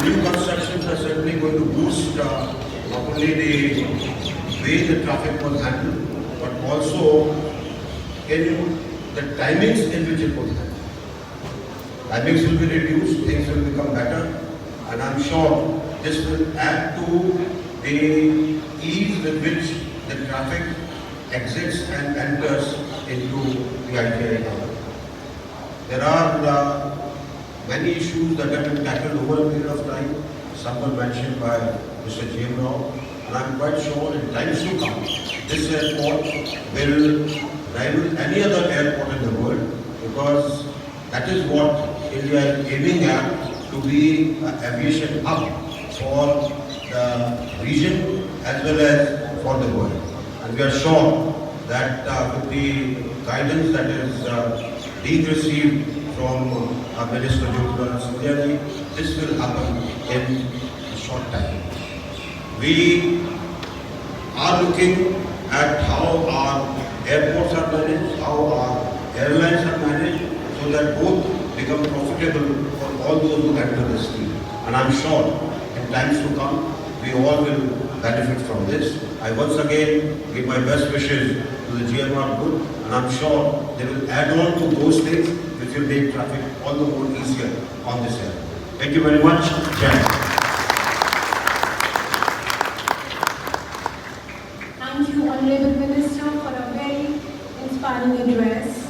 new constructions are certainly going to boost not only the way the traffic was handled, but also in the timings in which it was handled. Timings will be reduced, things will become better, and I'm sure this will add to the ease with which the traffic exits and enters into the IGI tower. There are many issues that have been tackled over a period of time. Some were mentioned by Mr. G. M. Rao, and I'm quite sure in times to come, this airport will rival any other airport in the world, because that is what India is aiming at, to be an aviation hub for the region as well as for the world. And we are sure that with the guidance that is being received from our Minister Stiudents, this will happen in a short time. We are looking at how our airports are managed, how our airlines are managed, so that both become profitable for all those who enter the scheme. And I'm sure in times to come, we all will benefit from this. I once again give my best wishes to the GMR group, and I'm sure they will add on to those things which will make traffic all the more easier on this airport. Thank you very much, Chair. Thank you, Honorable Minister, for a very inspiring address.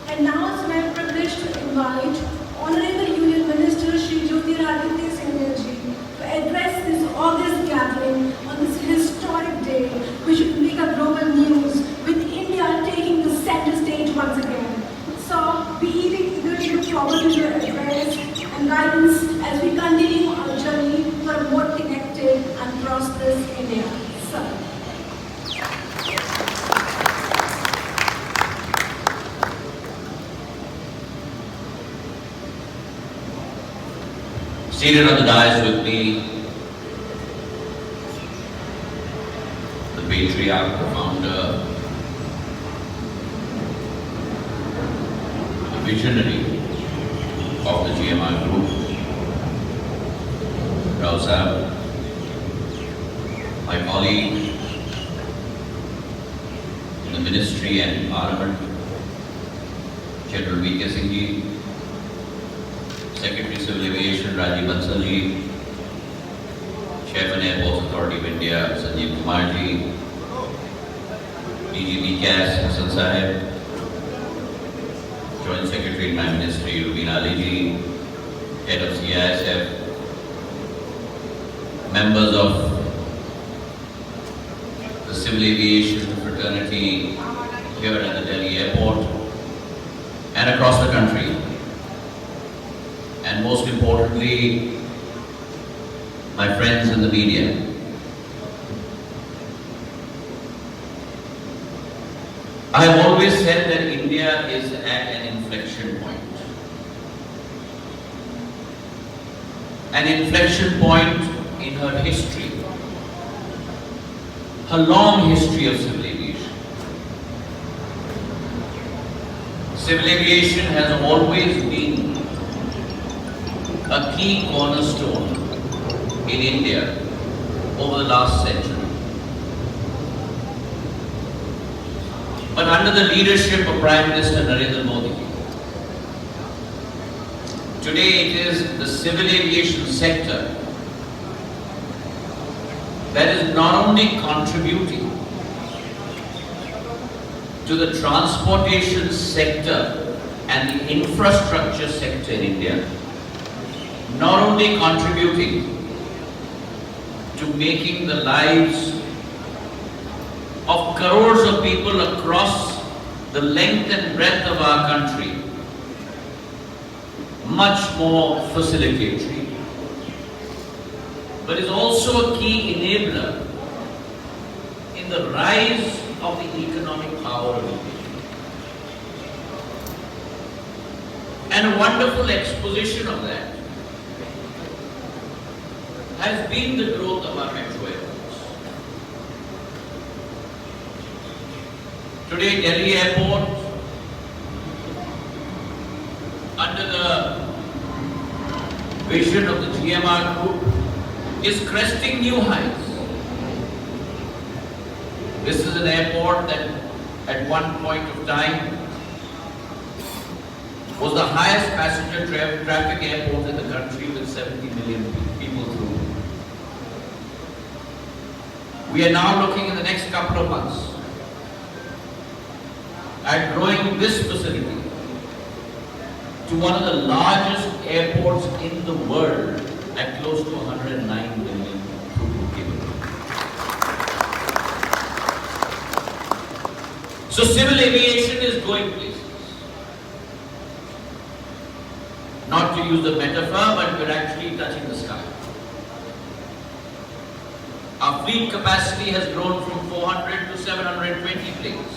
And now it's my privilege to invite Honorable Union Minister Shri Jyotiraditya Scindia ji to address this august gathering on this historic day, which will make a global news, with India taking the center stage once again. So we eagerly look forward to your address and guidance as we continue our journey for a more connected and prosperous India. Sir. Seated on the dais with me, the patriarch, the founder, the visionary of the GMI group, Rao Sahab, my colleague in the Ministry and Parliament, General V.K. Singh ji, Secretary Civil Aviation Rajiv Bansal ji, Chairman Airports Authority of India Sanjeev Kumar ji, DGB CAS Hassan Sahib, Joint Secretary in my Ministry Rubin Ali ji, Head of CISF, members of the Civil Aviation fraternity here at the Delhi Airport and across the country. And most importantly, my friends in the media. I have always said that India is at an inflection point. An inflection point in her history, her long history of civil aviation. Civil aviation has always been a key cornerstone in India over the last century. But under the leadership of Prime Minister Narendra Modi, today it is the civil aviation sector that is not only contributing to the transportation sector and the infrastructure sector in India, not only contributing to making the lives of crores of people across the length and breadth of our country much more facilitatory, but is also a key enabler in the rise of the economic power of India. And a wonderful exposition of that has been the growth of our metro airports. Today, Delhi Airport, under the vision of the GMR Group is cresting new heights. This is an airport that at one point of time was the highest passenger traffic airport in the country with 70 million people through. We are now looking in the next couple of months at growing this facility to one of the largest airports in the world at close to 109 million throughput capability. So civil aviation is going places. Not to use the metaphor, but we're actually touching the sky. Our fleet capacity has grown from 400 to 720 planes,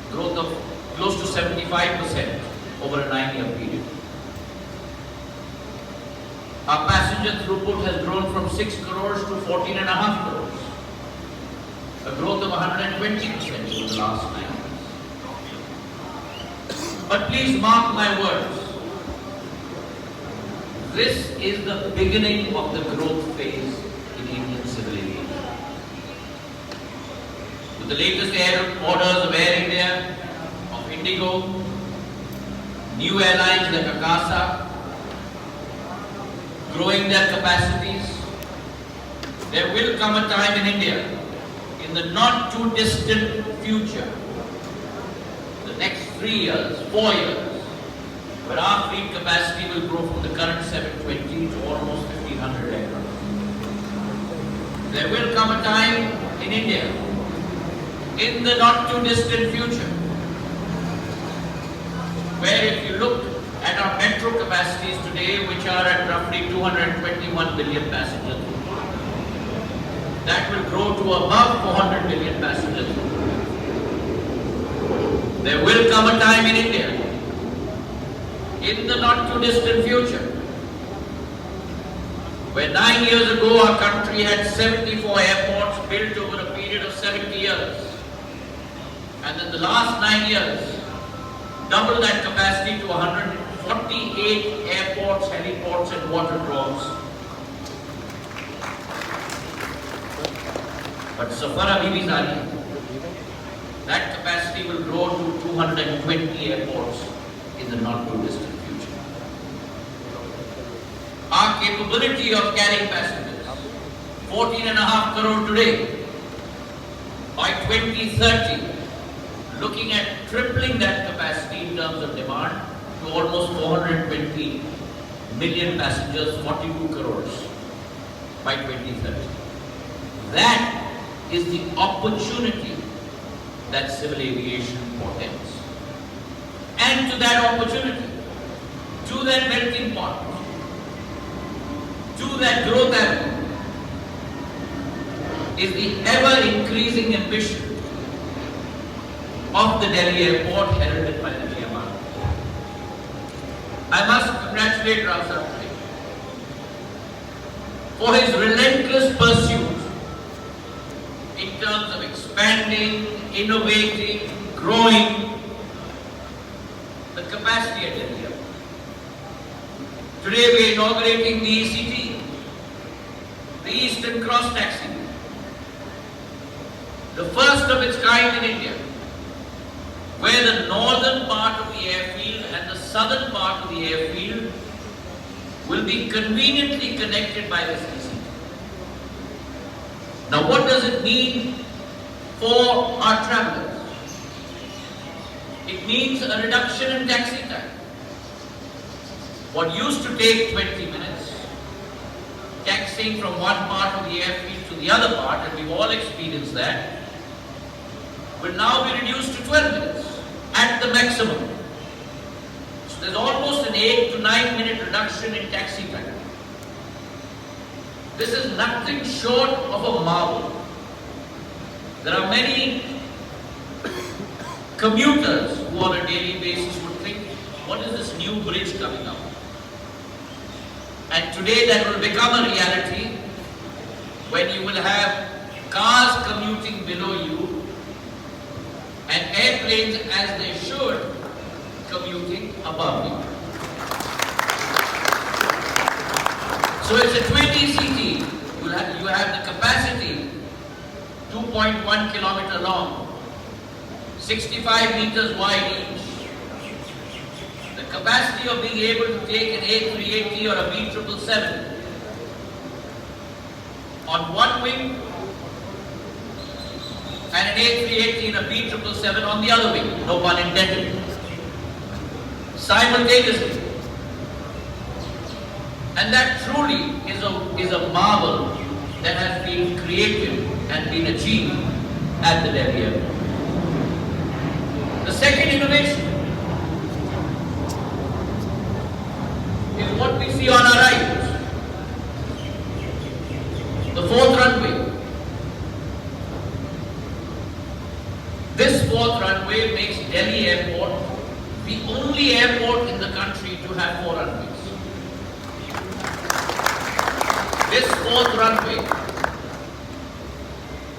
growth of close to 75% over a 9-year period. Our passenger throughput has grown from 6 crores to 14.5 crores, a growth of 120% over the last 9 years. But please mark my words. This is the beginning of the growth phase in Indian civil aviation. With the latest orders of Air India, of Indigo, new airlines like Akasa, growing their capacities, there will come a time in India, in the not too distant future, the next 3 years, 4 years, where our fleet capacity will grow from the current 720 to almost 1,500 aircraft. There will come a time in India, in the not too distant future, where if you look at our metro capacities today, which are at roughly 221 million passengers, that will grow to above 400 million passengers. There will come a time in India, in the not too distant future, where 9 years ago our country had 74 airports built over a period of 70 years. And in the last 9 years, double that capacity to 148 airports, heliports and waterdromes. But Safar Abhi bhi jari hai. That capacity will grow to 220 airports in the not too distant future. Our capability of carrying passengers, 14.5 crore today, by 2030, looking at tripling that capacity in terms of demand to almost 420 million passengers, 42 crores by 2030. That is the opportunity that civil aviation portends. And to that opportunity, to that melting pot, to that growth avenue, is the ever-increasing ambition of the Delhi airport heralded by the GMR. I must congratulate Rao sir today for his relentless pursuit in terms of expanding, innovating, growing the capacity at Delhi airport. Today we are inaugurating the ECT, the Eastern Cross Taxi, the first of its kind in India, where the northern part of the airfield and the southern part of the airfield will be conveniently connected by this ECT. Now what does it mean for our travelers? It means a reduction in taxi time. What used to take 20 minutes, taxiing from one part of the airfield to the other part, and we've all experienced that, will now be reduced to 12 minutes at the maximum. So there's almost an 8 to 9 minute reduction in taxi time. This is nothing short of a marvel. There are many commuters who on a daily basis would think, what is this new bridge coming up? And today that will become a reality when you will have cars commuting below you and airplanes, as they should, commuting above you. So it's a 20 CT. You have the capacity, 2.1 kilometer long, 65 meters wide each. The capacity of being able to take an A380 or a B777 on one wing and an A380 and a B777 on the other wing, no pun intended, simultaneously. And that truly is a marvel that has been created and been achieved at the Delhi airport. The second innovation is what we see on our right, the fourth runway. This fourth runway makes Delhi airport the only airport in the country to have 4 runways. This fourth runway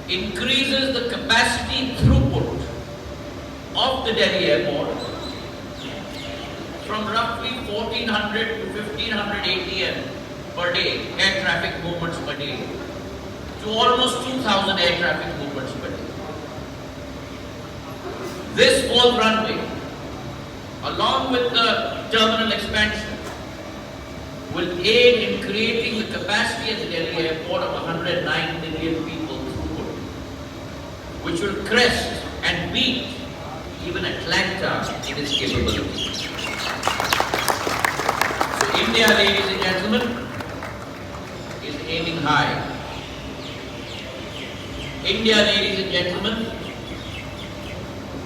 increases the capacity throughput of the Delhi airport from roughly 1400 to 1500 ATM per day, air traffic movements per day, to almost 2000 air traffic movements per day. This fourth runway, along with the terminal expansion, will aid in creating the capacity at the Delhi airport of 109 million people throughput, which will crest and beat even Atlanta in its capability. So India, ladies and gentlemen, is aiming high. India, ladies and gentlemen,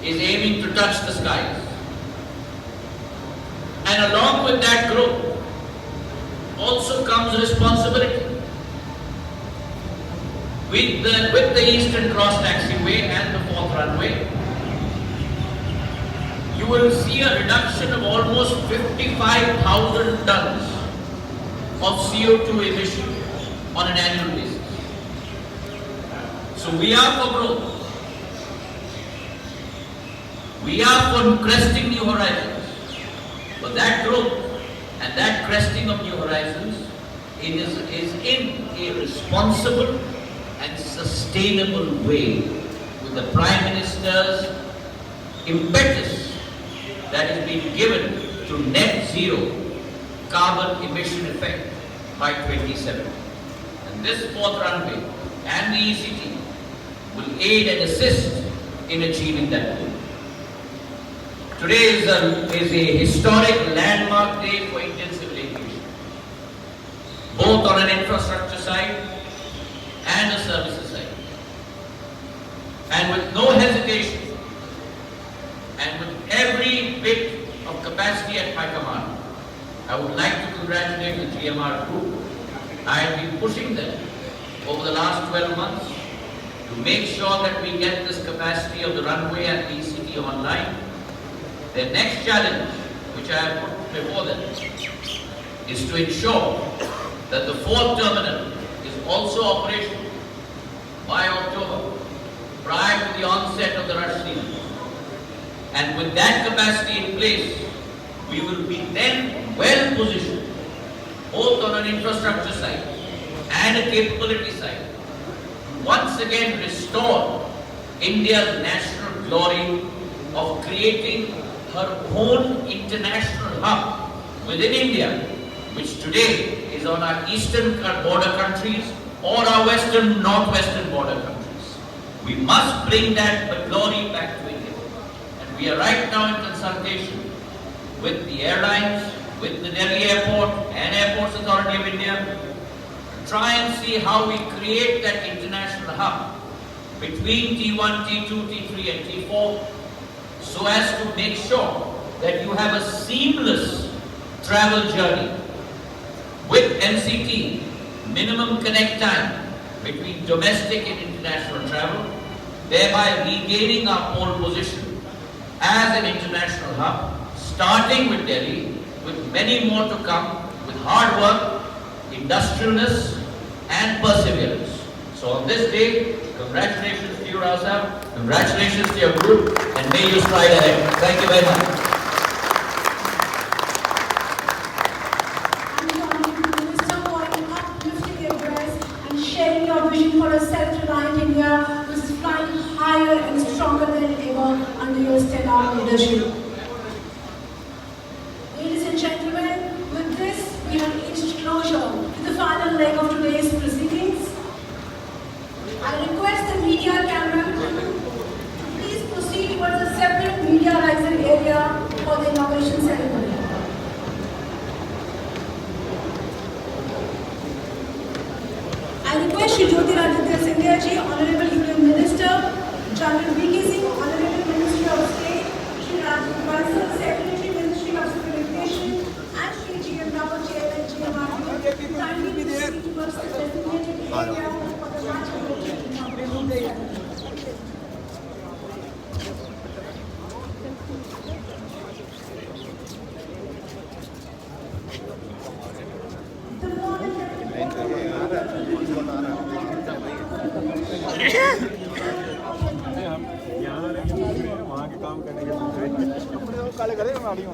is aiming to touch the skies. And along with that growth also comes responsibility. With the Eastern Cross Taxiway and the fourth runway, you will see a reduction of almost 55,000 tons of CO2 emission on an annual basis. So we are for growth. We are for cresting new horizons. But that growth and that cresting of new horizons is in a responsible and sustainable way with the Prime Minister's impetus that is being given to net zero carbon emission effect by 2070. And this fourth runway and the ECT will aid and assist in achieving that goal. Today is a historic landmark day for Indian civil aviation, both on an infrastructure side and a services side. And with no hesitation, and with every bit of capacity at my command, I would like to congratulate the GMR group. I have been pushing them over the last 12 months to make sure that we get this capacity of the runway and the ECT online. The next challenge, which I have put before them, is to ensure that the fourth terminal is also operational by October, prior to the onset of the rush season. And with that capacity in place, we will be then well positioned, both on an infrastructure side and a capability side, to once again restore India's national glory of creating her own international hub within India, which today is on our eastern border countries or our western, northwestern border countries. We must bring that glory back to India. And we are right now in consultation with the airlines, with the Delhi Airport and Airports Authority of India to try and see how we create that international hub between T1, T2, T3 and T4, so as to make sure that you have a seamless travel journey with MCT, minimum connect time between domestic and international travel, thereby regaining our pole position as an international hub, starting with Delhi, with many more to come, with hard work, industrialness and perseverance. So on this day, congratulations to you, Rao Sahib. Congratulations to your group, and may you stride ahead. Thank you very much. And Minister pointing out leadership. Ladies and gentlemen, with this, we have reached closure to the final leg of today's proceedings. I request the media camera to please proceed towards a separate media riser area for the inauguration ceremony. I request Shri Jyotiraditya Scindia Ji, Honorable Union Minister, General V.K. Singh, Honorable Ministry of State, Shri Rajiv Bansal, Secretary, Ministry of Civil Aviation, and Shri G.M. Rao, Chairman, GMRU, kindly proceed towards the designated area for the much awaited inauguration ceremony. The moment वहाँ के काम करने के काले करे गाड़ियों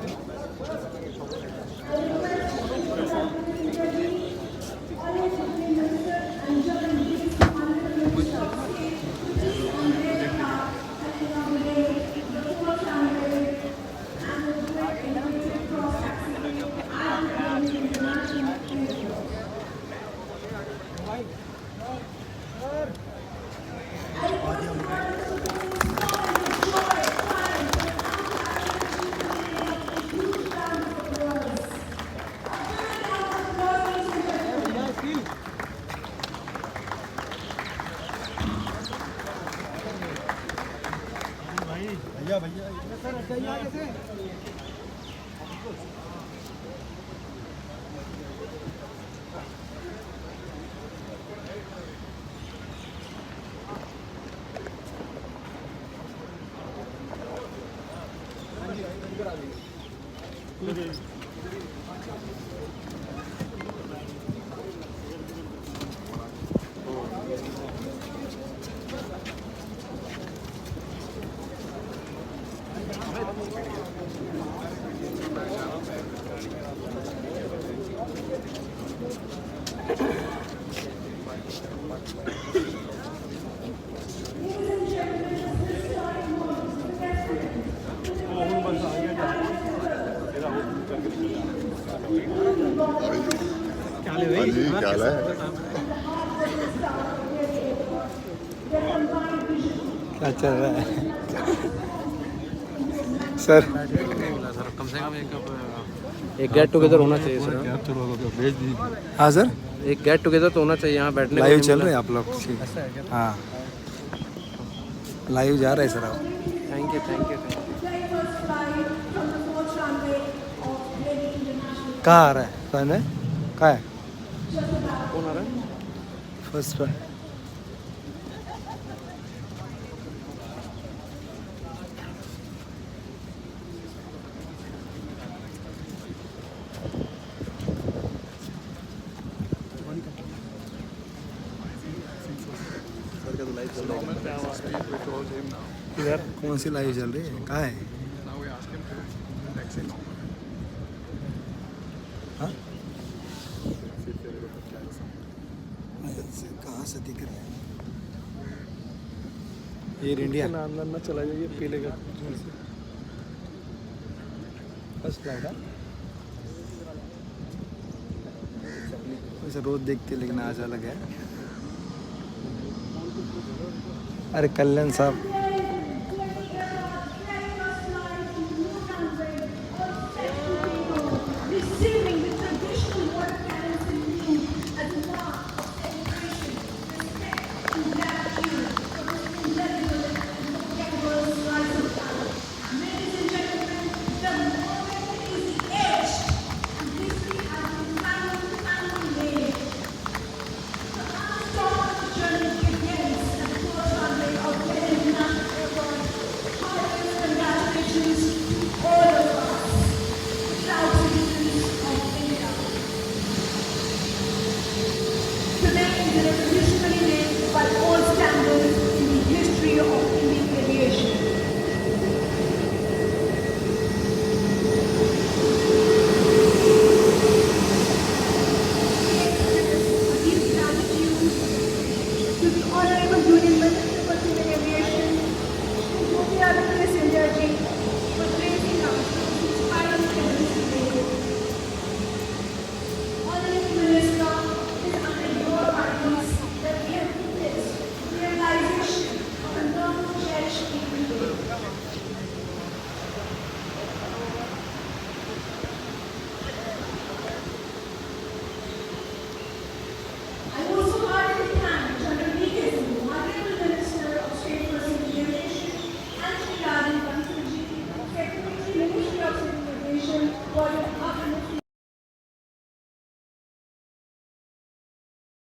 भैया भैया सर हटाइए आगे से क्या है क्या चल रहा है सर कम से कम एक गेट टुगेदर होना चाहिए सर। भेज दीजिए हाँ सर एक गेट टुगेदर तो होना चाहिए यहाँ बैठने लाइव को चल नहीं रहे हैं आप लोग हाँ लाइव जा रहे हैं सर आप मिला। थैंक यू थैंक यू कहाँ आ रहा है फैन है कहाँ है कौन आ रहा है? फर्स्ट फैन यार कौन सी लाइव चल रही है कहाँ है हाँ? कहाँ से दिख रहा है एयर इंडिया अंदर ना चला जाइए पीले का फर्स्ट फ्लाइट है वैसे रोज देखते लेकिन आज अलग है अरे कल्याण साहब